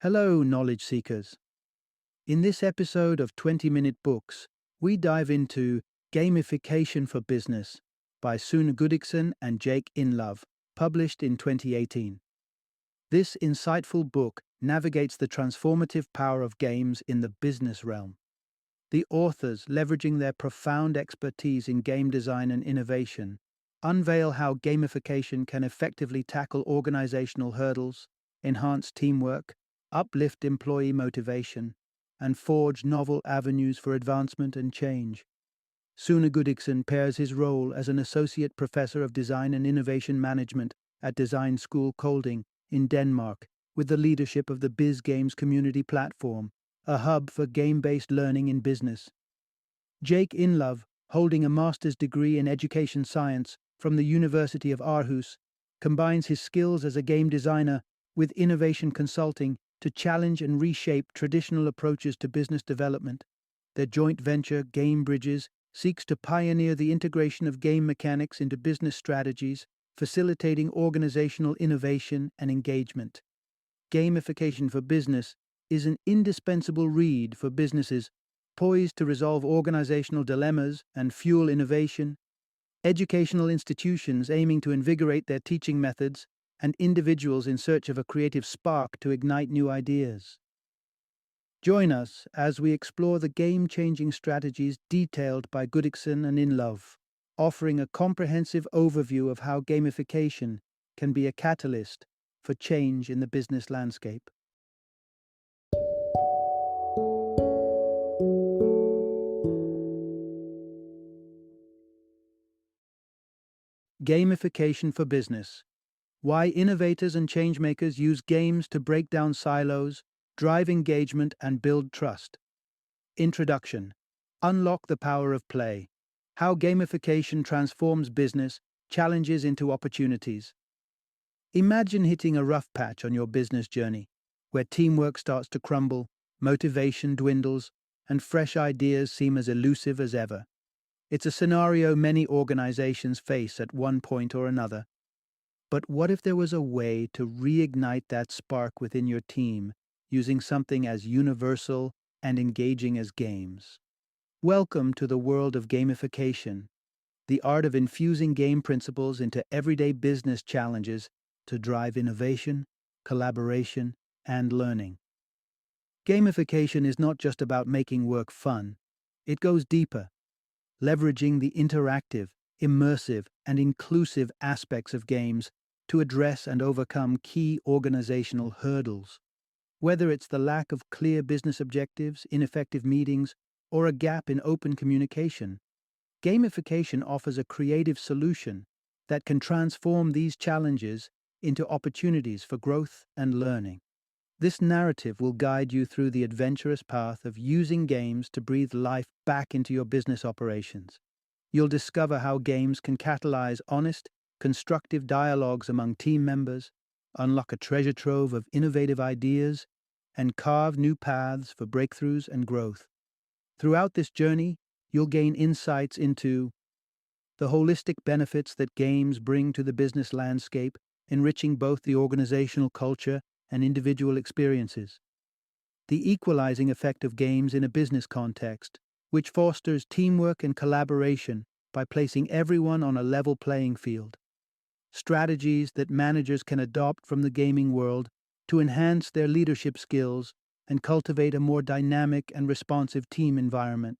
Hello, knowledge seekers. In this episode of 20-Minute Books, we dive into Gamification for Business by Sune Gudiksen and Jake Inlove, published in 2018. This insightful book navigates the transformative power of games in the business realm. The authors, leveraging their profound expertise in game design and innovation, unveil how gamification can effectively tackle organizational hurdles, enhance teamwork, uplift employee motivation, and forge novel avenues for advancement and change. Sune Gudiksen pairs his role as an associate professor of design and innovation management at Design School Kolding in Denmark with the leadership of the Biz Games community platform, a hub for game-based learning in business. Jake Inlove, holding a master's degree in education science from the University of Aarhus, combines his skills as a game designer with innovation consulting to challenge and reshape traditional approaches to business development. Their joint venture, Game Bridges, seeks to pioneer the integration of game mechanics into business strategies, facilitating organizational innovation and engagement. Gamification for Business is an indispensable read for businesses poised to resolve organizational dilemmas and fuel innovation, educational institutions aiming to invigorate their teaching methods, and individuals in search of a creative spark to ignite new ideas. Join us as we explore the game-changing strategies detailed by Gudiksen and Inlove, offering a comprehensive overview of how gamification can be a catalyst for change in the business landscape. Gamification for Business: Why Innovators and Changemakers Use Games to Break Down Silos, Drive Engagement, and Build Trust. Introduction: Unlock the Power of Play. How Gamification Transforms Business Challenges into Opportunities. Imagine hitting a rough patch on your business journey, where teamwork starts to crumble, motivation dwindles, and fresh ideas seem as elusive as ever. It's a scenario many organizations face at one point or another. But what if there was a way to reignite that spark within your team using something as universal and engaging as games? Welcome to the world of gamification, the art of infusing game principles into everyday business challenges to drive innovation, collaboration, and learning. Gamification is not just about making work fun. It goes deeper, leveraging the interactive, immersive, and inclusive aspects of games to address and overcome key organizational hurdles. Whether it's the lack of clear business objectives, ineffective meetings, or a gap in open communication, gamification offers a creative solution that can transform these challenges into opportunities for growth and learning. This narrative will guide you through the adventurous path of using games to breathe life back into your business operations. You'll discover how games can catalyze honest, constructive dialogues among team members, unlock a treasure trove of innovative ideas, and carve new paths for breakthroughs and growth. Throughout this journey, you'll gain insights into the holistic benefits that games bring to the business landscape, enriching both the organizational culture and individual experiences. The equalizing effect of games in a business context, which fosters teamwork and collaboration by placing everyone on a level playing field. Strategies that managers can adopt from the gaming world to enhance their leadership skills and cultivate a more dynamic and responsive team environment.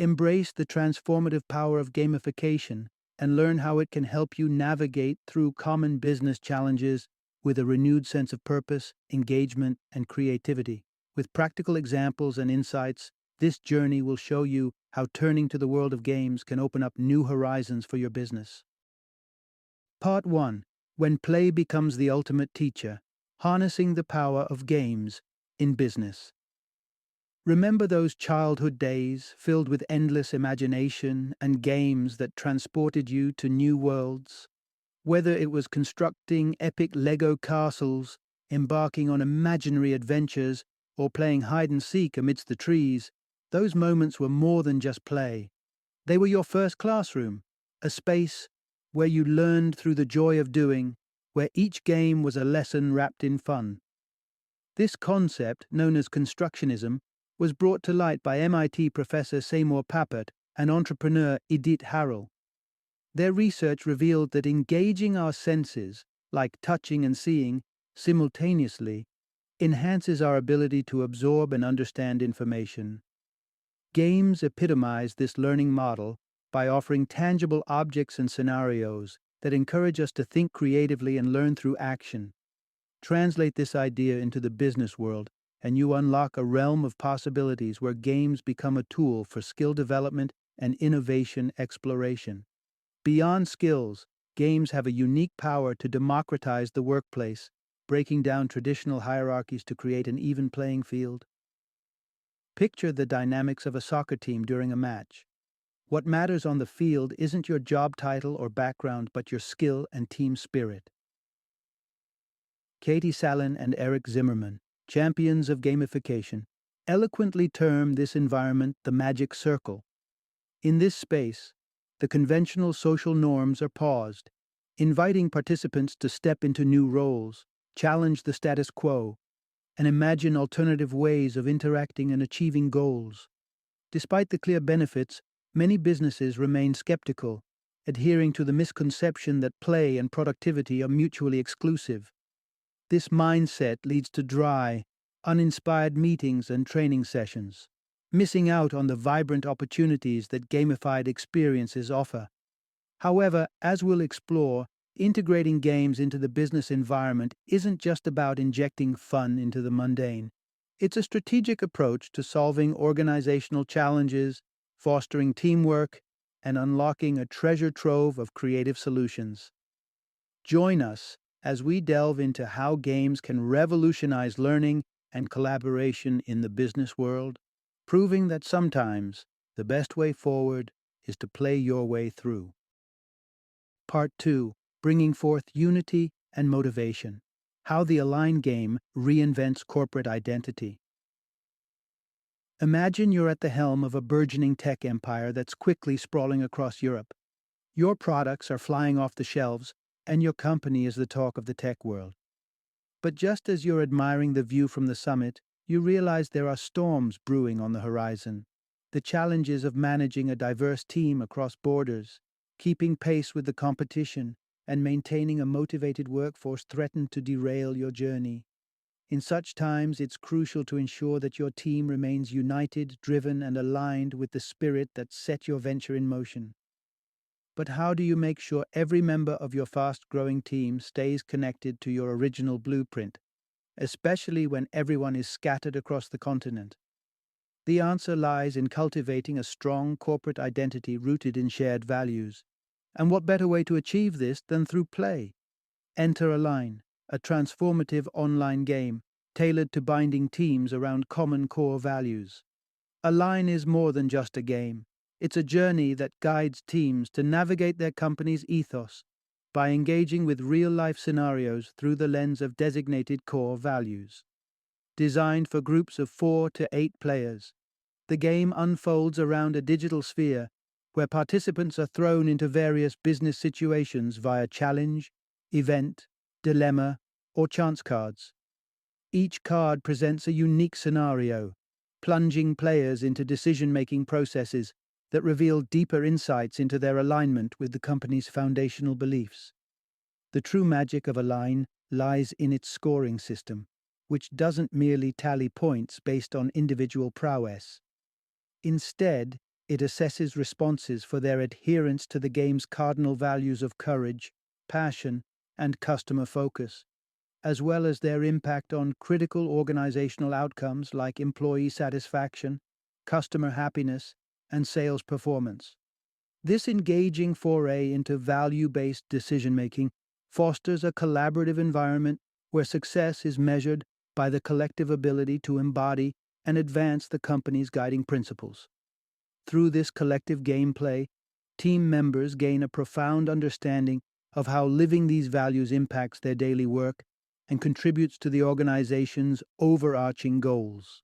Embrace the transformative power of gamification and learn how it can help you navigate through common business challenges with a renewed sense of purpose, engagement, and creativity. With practical examples and insights, this journey will show you how turning to the world of games can open up new horizons for your business. Part 1: When Play Becomes the Ultimate Teacher, Harnessing the Power of Games in Business. Remember those childhood days filled with endless imagination and games that transported you to new worlds? Whether it was constructing epic Lego castles, embarking on imaginary adventures, or playing hide-and-seek amidst the trees, those moments were more than just play. They were your first classroom, a space where you learned through the joy of doing, where each game was a lesson wrapped in fun. This concept, known as constructionism, was brought to light by MIT professor Seymour Papert and entrepreneur Idit Harrell. Their research revealed that engaging our senses, like touching and seeing, simultaneously, enhances our ability to absorb and understand information. Games epitomize this learning model by offering tangible objects and scenarios that encourage us to think creatively and learn through action. Translate this idea into the business world, and you unlock a realm of possibilities where games become a tool for skill development and innovation exploration. Beyond skills, games have a unique power to democratize the workplace, breaking down traditional hierarchies to create an even playing field. Picture the dynamics of a soccer team during a match. What matters on the field isn't your job title or background, but your skill and team spirit. Katie Salen and Eric Zimmerman, champions of gamification, eloquently term this environment the magic circle. In this space, the conventional social norms are paused, inviting participants to step into new roles, challenge the status quo, and imagine alternative ways of interacting and achieving goals. Despite the clear benefits, many businesses remain skeptical, adhering to the misconception that play and productivity are mutually exclusive. This mindset leads to dry, uninspired meetings and training sessions, missing out on the vibrant opportunities that gamified experiences offer. However, as we'll explore, integrating games into the business environment isn't just about injecting fun into the mundane. It's a strategic approach to solving organizational challenges, fostering teamwork, and unlocking a treasure trove of creative solutions. Join us as we delve into how games can revolutionize learning and collaboration in the business world, proving that sometimes the best way forward is to play your way through. Part 2: Bringing Forth Unity and Motivation. How the Align game reinvents corporate identity. Imagine you're at the helm of a burgeoning tech empire that's quickly sprawling across Europe. Your products are flying off the shelves, and your company is the talk of the tech world. But just as you're admiring the view from the summit, you realize there are storms brewing on the horizon. The challenges of managing a diverse team across borders, keeping pace with the competition, and maintaining a motivated workforce threaten to derail your journey. In such times, it's crucial to ensure that your team remains united, driven, and aligned with the spirit that set your venture in motion. But how do you make sure every member of your fast-growing team stays connected to your original blueprint, especially when everyone is scattered across the continent? The answer lies in cultivating a strong corporate identity rooted in shared values. And what better way to achieve this than through play? Enter Align, a transformative online game tailored to binding teams around common core values. Align is more than just a game. It's a journey that guides teams to navigate their company's ethos by engaging with real-life scenarios through the lens of designated core values. Designed for groups of 4 to 8 players, the game unfolds around a digital sphere where participants are thrown into various business situations via challenge, event, dilemma, or chance cards. Each card presents a unique scenario, plunging players into decision-making processes that reveal deeper insights into their alignment with the company's foundational beliefs. The true magic of Align lies in its scoring system, which doesn't merely tally points based on individual prowess. Instead, it assesses responses for their adherence to the game's cardinal values of courage, passion, and customer focus, as well as their impact on critical organizational outcomes like employee satisfaction, customer happiness, and sales performance. This engaging foray into value-based decision-making fosters a collaborative environment where success is measured by the collective ability to embody and advance the company's guiding principles. Through this collective gameplay, team members gain a profound understanding of how living these values impacts their daily work and contributes to the organization's overarching goals.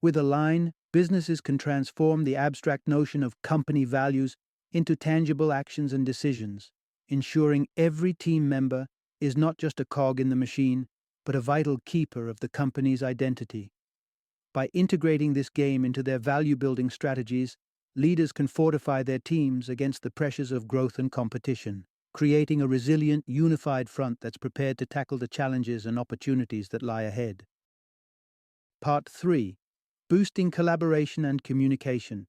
With Align, businesses can transform the abstract notion of company values into tangible actions and decisions, ensuring every team member is not just a cog in the machine, but a vital keeper of the company's identity. By integrating this game into their value-building strategies, leaders can fortify their teams against the pressures of growth and competition, creating a resilient, unified front that's prepared to tackle the challenges and opportunities that lie ahead. Part 3. Boosting Collaboration and Communication.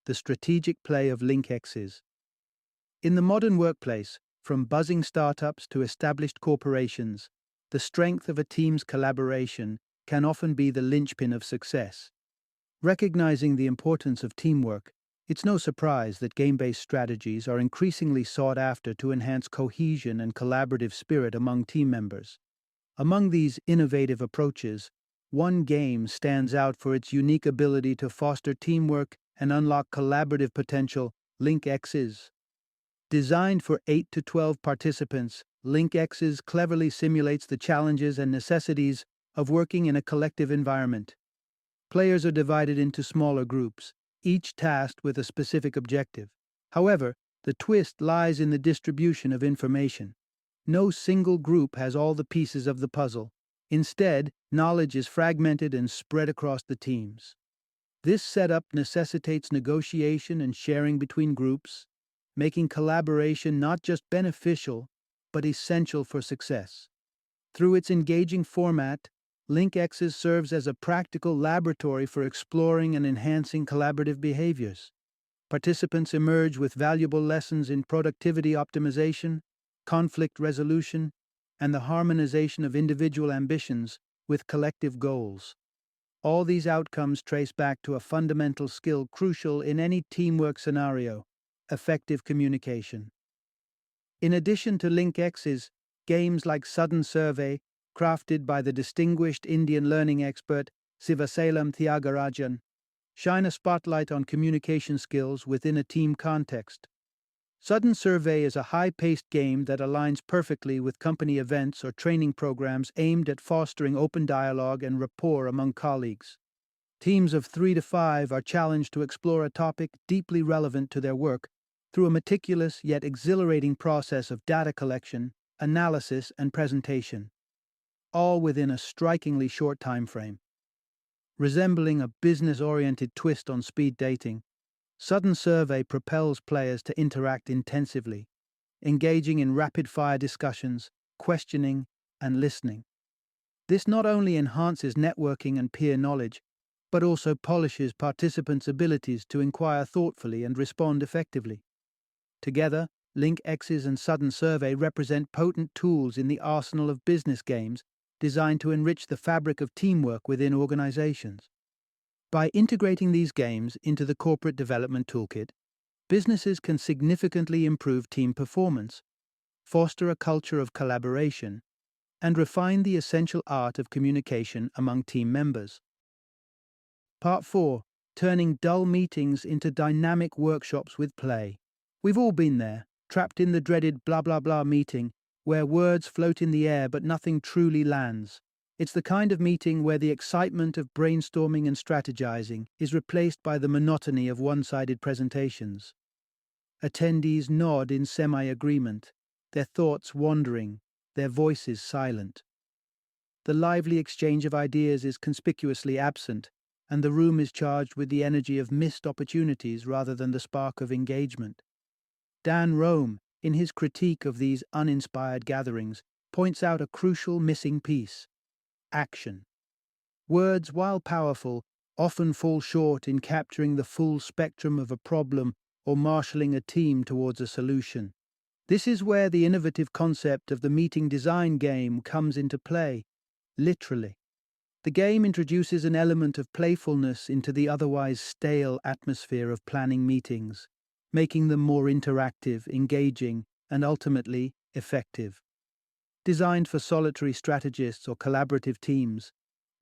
The strategic play of LinkX's. In the modern workplace, from buzzing startups to established corporations, the strength of a team's collaboration can often be the linchpin of success. Recognizing the importance of teamwork, it's no surprise that game-based strategies are increasingly sought after to enhance cohesion and collaborative spirit among team members. Among these innovative approaches, one game stands out for its unique ability to foster teamwork and unlock collaborative potential: LinkX's. Designed for 8 to 12 participants, LinkX's cleverly simulates the challenges and necessities of working in a collective environment. Players are divided into smaller groups, each tasked with a specific objective. However, the twist lies in the distribution of information. No single group has all the pieces of the puzzle. Instead, knowledge is fragmented and spread across the teams. This setup necessitates negotiation and sharing between groups, making collaboration not just beneficial, but essential for success. Through its engaging format, LinkX's serves as a practical laboratory for exploring and enhancing collaborative behaviors. Participants emerge with valuable lessons in productivity optimization, conflict resolution, and the harmonization of individual ambitions with collective goals. All these outcomes trace back to a fundamental skill crucial in any teamwork scenario: effective communication. In addition to LinkX's, games like Sudden Survey, crafted by the distinguished Indian learning expert Sivasalam Thiagarajan, shine a spotlight on communication skills within a team context. Sudden Survey is a high-paced game that aligns perfectly with company events or training programs aimed at fostering open dialogue and rapport among colleagues. Teams of 3 to 5 are challenged to explore a topic deeply relevant to their work through a meticulous yet exhilarating process of data collection, analysis, and presentation, all within a strikingly short time frame. Resembling a business-oriented twist on speed dating, Sudden Survey propels players to interact intensively, engaging in rapid-fire discussions, questioning, and listening. This not only enhances networking and peer knowledge, but also polishes participants' abilities to inquire thoughtfully and respond effectively. Together, LinkX's and Sudden Survey represent potent tools in the arsenal of business games designed to enrich the fabric of teamwork within organizations. By integrating these games into the corporate development toolkit, businesses can significantly improve team performance, foster a culture of collaboration, and refine the essential art of communication among team members. Part 4. Turning dull meetings into dynamic workshops with play. We've all been there, trapped in the dreaded blah blah blah meeting, where words float in the air but nothing truly lands. It's the kind of meeting where the excitement of brainstorming and strategizing is replaced by the monotony of one-sided presentations. Attendees nod in semi-agreement, their thoughts wandering, their voices silent. The lively exchange of ideas is conspicuously absent, and the room is charged with the energy of missed opportunities rather than the spark of engagement. Dan Rome, in his critique of these uninspired gatherings, points out a crucial missing piece: action. Words, while powerful, often fall short in capturing the full spectrum of a problem or marshalling a team towards a solution. This is where the innovative concept of the meeting design game comes into play, literally. The game introduces an element of playfulness into the otherwise stale atmosphere of planning meetings, making them more interactive, engaging, and ultimately effective. Designed for solitary strategists or collaborative teams,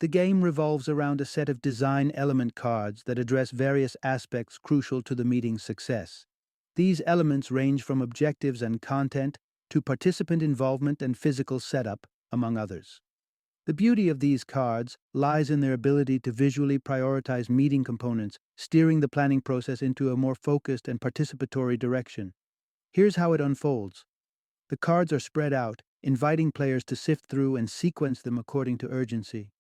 the game revolves around a set of design element cards that address various aspects crucial to the meeting's success. These elements range from objectives and content to participant involvement and physical setup, among others. The beauty of these cards lies in their ability to visually prioritize meeting components, steering the planning process into a more focused and participatory direction. Here's how it unfolds. The cards are spread out, inviting players to sift through and sequence them according to urgency.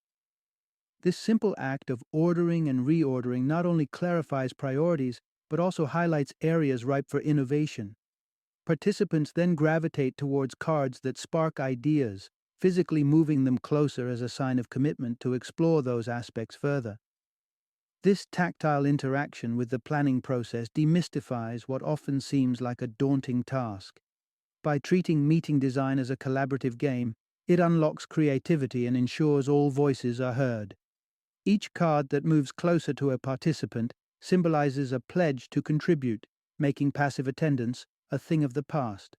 This simple act of ordering and reordering not only clarifies priorities, but also highlights areas ripe for innovation. Participants then gravitate towards cards that spark ideas, physically moving them closer as a sign of commitment to explore those aspects further. This tactile interaction with the planning process demystifies what often seems like a daunting task. By treating meeting design as a collaborative game, it unlocks creativity and ensures all voices are heard. Each card that moves closer to a participant symbolizes a pledge to contribute, making passive attendance a thing of the past.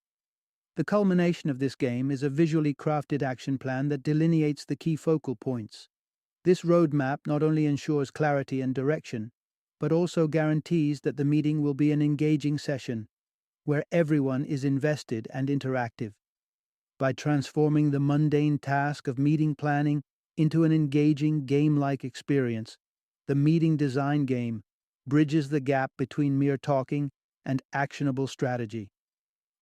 The culmination of this game is a visually crafted action plan that delineates the key focal points. This roadmap not only ensures clarity and direction, but also guarantees that the meeting will be an engaging session, where everyone is invested and interactive. By transforming the mundane task of meeting planning into an engaging, game-like experience, the meeting design game bridges the gap between mere talking and actionable strategy.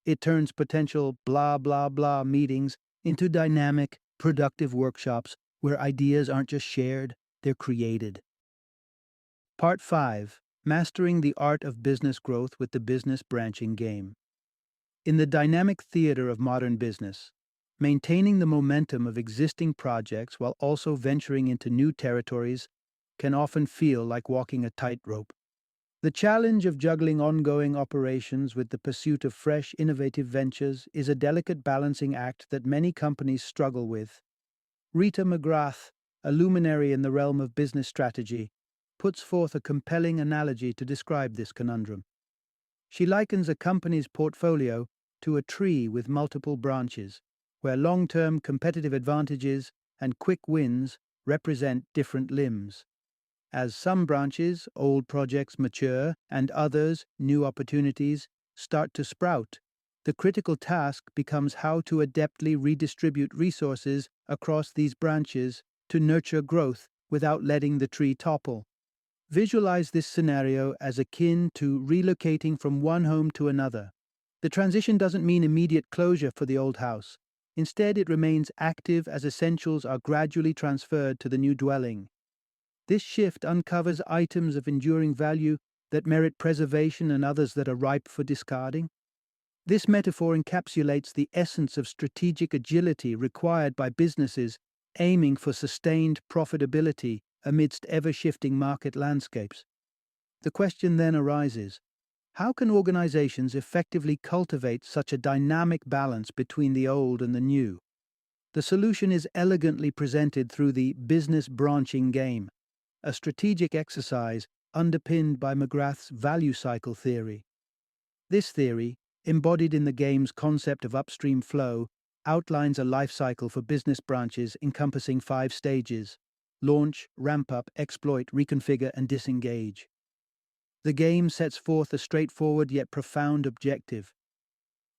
It turns potential blah blah blah meetings into dynamic, productive workshops where ideas aren't just shared, they're created. Part 5. Mastering the Art of Business Growth with the Business Branching Game. In the dynamic theater of modern business, maintaining the momentum of existing projects while also venturing into new territories can often feel like walking a tightrope. The challenge of juggling ongoing operations with the pursuit of fresh, innovative ventures is a delicate balancing act that many companies struggle with. Rita McGrath, a luminary in the realm of business strategy, puts forth a compelling analogy to describe this conundrum. She likens a company's portfolio to a tree with multiple branches, where long-term competitive advantages and quick wins represent different limbs. As some branches, old projects mature, and others, new opportunities, start to sprout, the critical task becomes how to adeptly redistribute resources across these branches to nurture growth without letting the tree topple. Visualize this scenario as akin to relocating from one home to another. The transition doesn't mean immediate closure for the old house. Instead, it remains active as essentials are gradually transferred to the new dwelling. This shift uncovers items of enduring value that merit preservation and others that are ripe for discarding. This metaphor encapsulates the essence of strategic agility required by businesses aiming for sustained profitability amidst ever-shifting market landscapes. The question then arises, how can organizations effectively cultivate such a dynamic balance between the old and the new? The solution is elegantly presented through the business branching game, a strategic exercise underpinned by McGrath's value cycle theory. This theory, embodied in the game's concept of upstream flow, outlines a life cycle for business branches encompassing 5 stages: launch, ramp up, exploit, reconfigure, and disengage. The game sets forth a straightforward yet profound objective: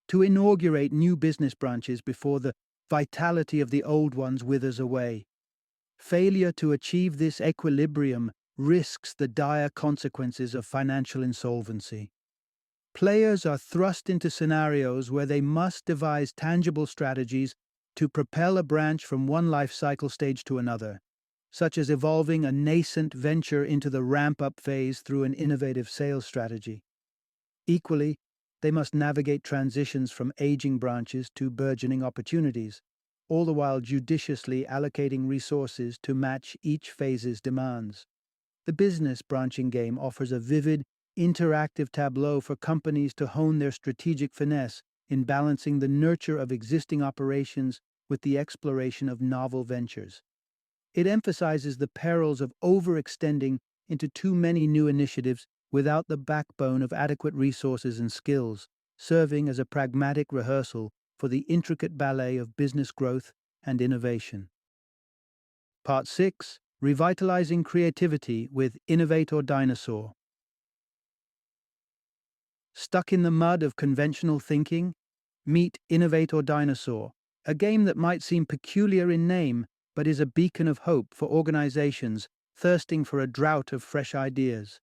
to inaugurate new business branches before the vitality of the old ones withers away. Failure to achieve this equilibrium risks the dire consequences of financial insolvency. Players are thrust into scenarios where they must devise tangible strategies to propel a branch from one life cycle stage to another, such as evolving a nascent venture into the ramp-up phase through an innovative sales strategy. Equally, they must navigate transitions from aging branches to burgeoning opportunities, all the while judiciously allocating resources to match each phase's demands. The business branching game offers a vivid, interactive tableau for companies to hone their strategic finesse in balancing the nurture of existing operations with the exploration of novel ventures. It emphasizes the perils of overextending into too many new initiatives without the backbone of adequate resources and skills, serving as a pragmatic rehearsal for the intricate ballet of business growth and innovation. Part 6. Revitalizing Creativity with Innovate or Dinosaur. Stuck in the mud of conventional thinking? Meet Innovate or Dinosaur, a game that might seem peculiar in name, but is a beacon of hope for organizations thirsting for a drought of fresh ideas.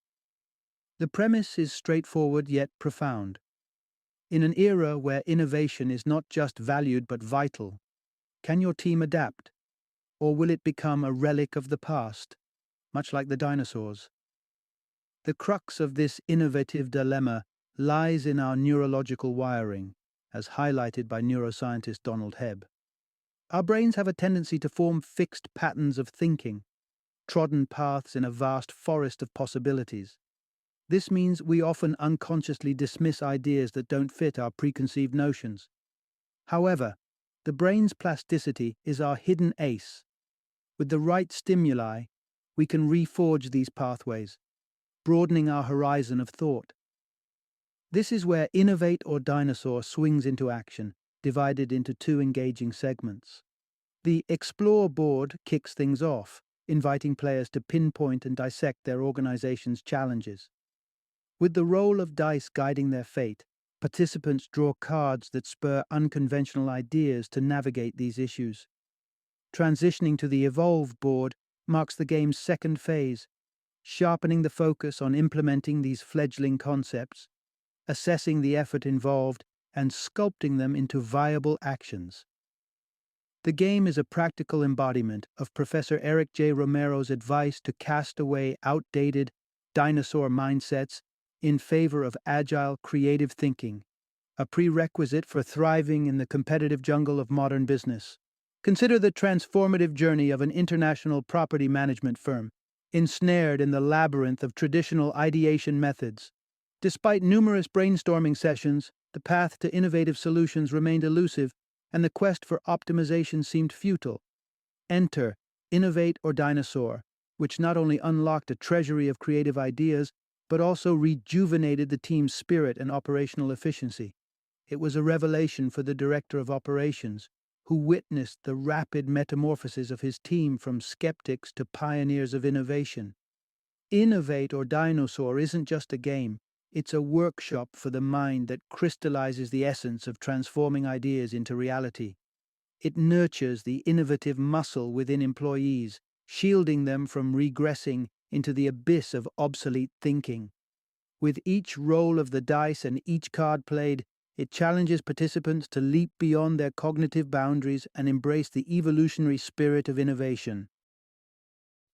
The premise is straightforward yet profound. In an era where innovation is not just valued but vital, can your team adapt? Or will it become a relic of the past, much like the dinosaurs? The crux of this innovative dilemma lies in our neurological wiring, as highlighted by neuroscientist Donald Hebb. Our brains have a tendency to form fixed patterns of thinking, trodden paths in a vast forest of possibilities. This means we often unconsciously dismiss ideas that don't fit our preconceived notions. However, the brain's plasticity is our hidden ace. With the right stimuli, we can reforge these pathways, broadening our horizon of thought. This is where Innovate or Dinosaur swings into action, divided into two engaging segments. The Explore board kicks things off, inviting players to pinpoint and dissect their organization's challenges. With the roll of dice guiding their fate, participants draw cards that spur unconventional ideas to navigate these issues. Transitioning to the Evolve board marks the game's second phase, sharpening the focus on implementing these fledgling concepts, assessing the effort involved, and sculpting them into viable actions. The game is a practical embodiment of Professor Eric J. Romero's advice to cast away outdated dinosaur mindsets in favor of agile, creative thinking, a prerequisite for thriving in the competitive jungle of modern business. Consider the transformative journey of an international property management firm, ensnared in the labyrinth of traditional ideation methods. Despite numerous brainstorming sessions, the path to innovative solutions remained elusive, and the quest for optimization seemed futile. Enter Innovate or Dinosaur, which not only unlocked a treasury of creative ideas, but also rejuvenated the team's spirit and operational efficiency. It was a revelation for the director of operations, who witnessed the rapid metamorphosis of his team from skeptics to pioneers of innovation. Innovate or Dinosaur isn't just a game, it's a workshop for the mind that crystallizes the essence of transforming ideas into reality. It nurtures the innovative muscle within employees, shielding them from regressing into the abyss of obsolete thinking. With each roll of the dice and each card played, it challenges participants to leap beyond their cognitive boundaries and embrace the evolutionary spirit of innovation.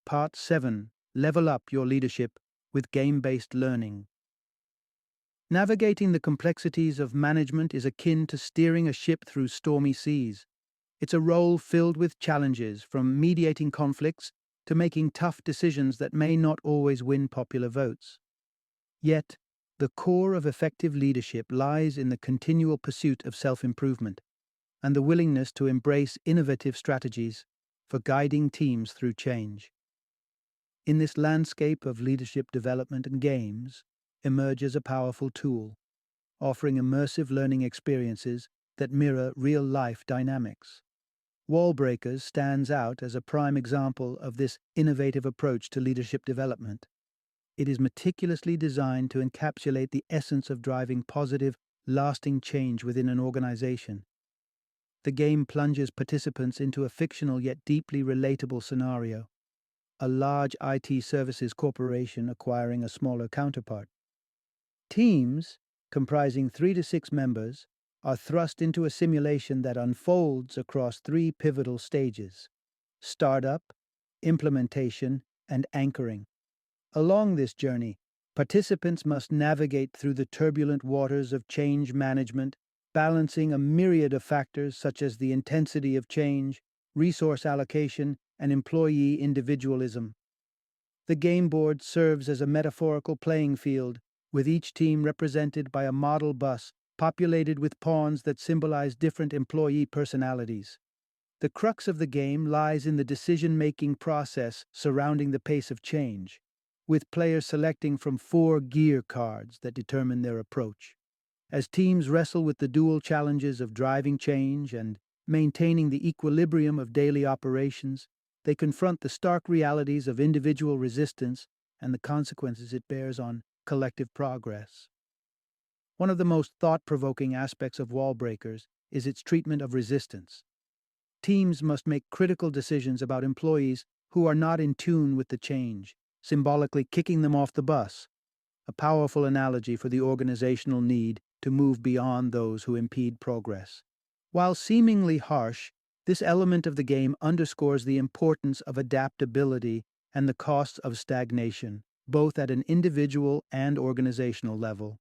Part 7. Level up your leadership with game-based learning. Navigating the complexities of management is akin to steering a ship through stormy seas. It's a role filled with challenges, from mediating conflicts to making tough decisions that may not always win popular votes. Yet, the core of effective leadership lies in the continual pursuit of self-improvement and the willingness to embrace innovative strategies for guiding teams through change. In this landscape of leadership development and games emerges a powerful tool, offering immersive learning experiences that mirror real-life dynamics. Wallbreakers stands out as a prime example of this innovative approach to leadership development. It is meticulously designed to encapsulate the essence of driving positive, lasting change within an organization. The game plunges participants into a fictional yet deeply relatable scenario: a large IT services corporation acquiring a smaller counterpart. Teams, comprising 3 to 6 members, are thrust into a simulation that unfolds across 3 pivotal stages: startup, implementation, and anchoring. Along this journey, participants must navigate through the turbulent waters of change management, balancing a myriad of factors such as the intensity of change, resource allocation, and employee individualism. The game board serves as a metaphorical playing field, with each team represented by a model bus populated with pawns that symbolize different employee personalities. The crux of the game lies in the decision-making process surrounding the pace of change, with players selecting from 4 gear cards that determine their approach. As teams wrestle with the dual challenges of driving change and maintaining the equilibrium of daily operations, they confront the stark realities of individual resistance and the consequences it bears on collective progress. One of the most thought-provoking aspects of Wallbreakers is its treatment of resistance. Teams must make critical decisions about employees who are not in tune with the change, symbolically kicking them off the bus, a powerful analogy for the organizational need to move beyond those who impede progress. While seemingly harsh, this element of the game underscores the importance of adaptability and the costs of stagnation, both at an individual and organizational level.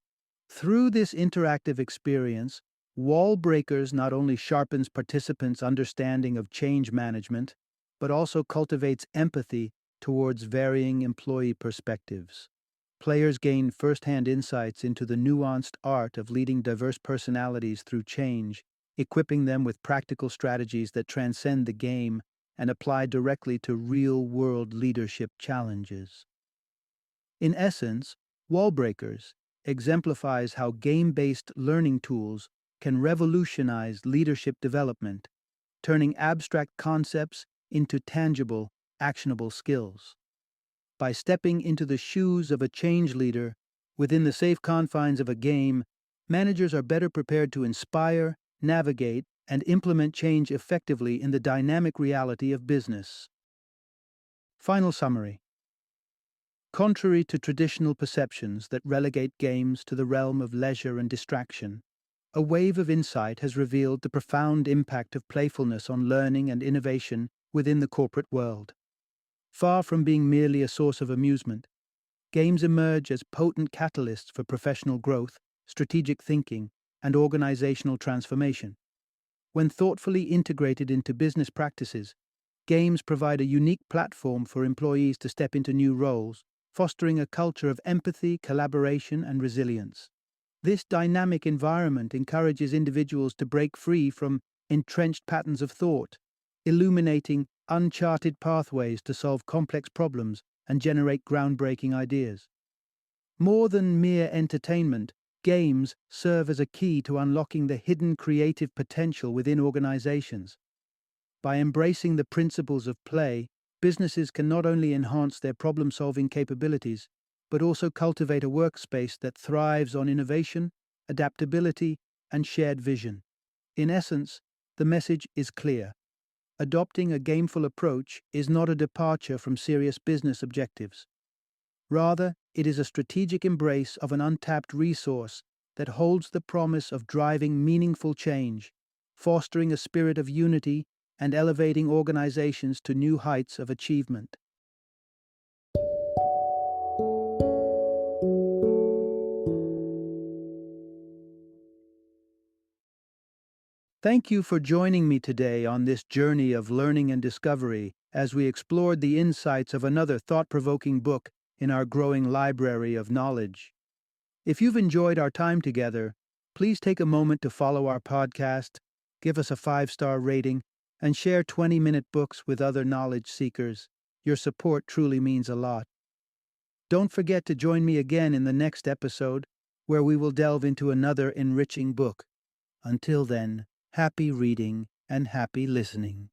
Through this interactive experience, Wall Breakers not only sharpens participants' understanding of change management, but also cultivates empathy towards varying employee perspectives. Players gain firsthand insights into the nuanced art of leading diverse personalities through change, equipping them with practical strategies that transcend the game and apply directly to real-world leadership challenges. In essence, Wallbreakers exemplifies how game-based learning tools can revolutionize leadership development, turning abstract concepts into tangible, actionable skills. By stepping into the shoes of a change leader within the safe confines of a game, managers are better prepared to inspire, navigate, and implement change effectively in the dynamic reality of business. Final summary. Contrary to traditional perceptions that relegate games to the realm of leisure and distraction, a wave of insight has revealed the profound impact of playfulness on learning and innovation within the corporate world. Far from being merely a source of amusement, games emerge as potent catalysts for professional growth, strategic thinking, and organizational transformation. When thoughtfully integrated into business practices, games provide a unique platform for employees to step into new roles, fostering a culture of empathy, collaboration, and resilience. This dynamic environment encourages individuals to break free from entrenched patterns of thought, illuminating uncharted pathways to solve complex problems and generate groundbreaking ideas. More than mere entertainment, games serve as a key to unlocking the hidden creative potential within organizations. By embracing the principles of play, businesses can not only enhance their problem-solving capabilities, but also cultivate a workspace that thrives on innovation, adaptability, and shared vision. In essence, the message is clear. Adopting a gameful approach is not a departure from serious business objectives. Rather, it is a strategic embrace of an untapped resource that holds the promise of driving meaningful change, fostering a spirit of unity, and elevating organizations to new heights of achievement. Thank you for joining me today on this journey of learning and discovery as we explored the insights of another thought-provoking book in our growing library of knowledge. If you've enjoyed our time together, please take a moment to follow our podcast, give us a 5-star rating, and share 20-minute books with other knowledge seekers. Your support truly means a lot. Don't forget to join me again in the next episode, where we will delve into another enriching book. Until then, happy reading and happy listening.